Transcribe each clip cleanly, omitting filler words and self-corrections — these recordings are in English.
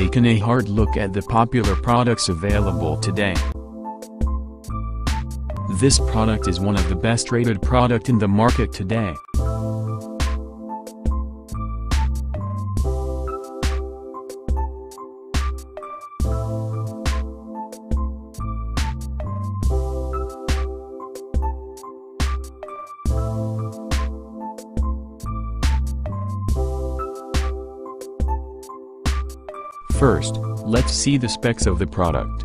taken a hard look at the popular products available today. This product is one of the best rated product in the market today. First, let's see the specs of the product.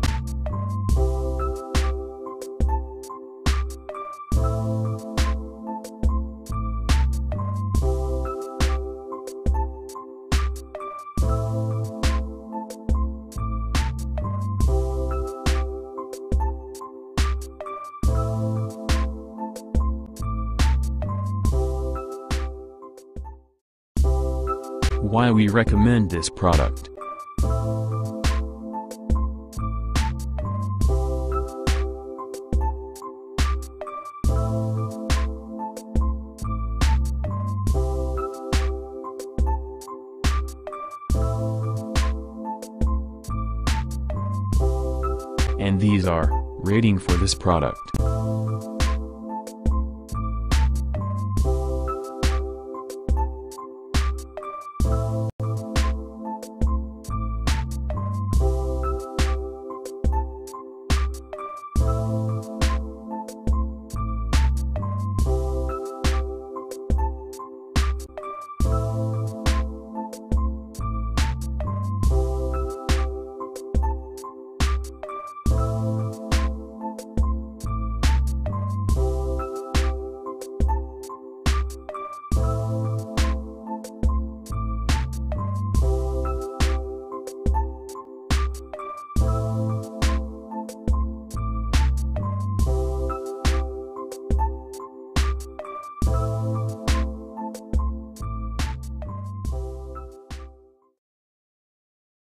Why we recommend this product. And these are rating for this product.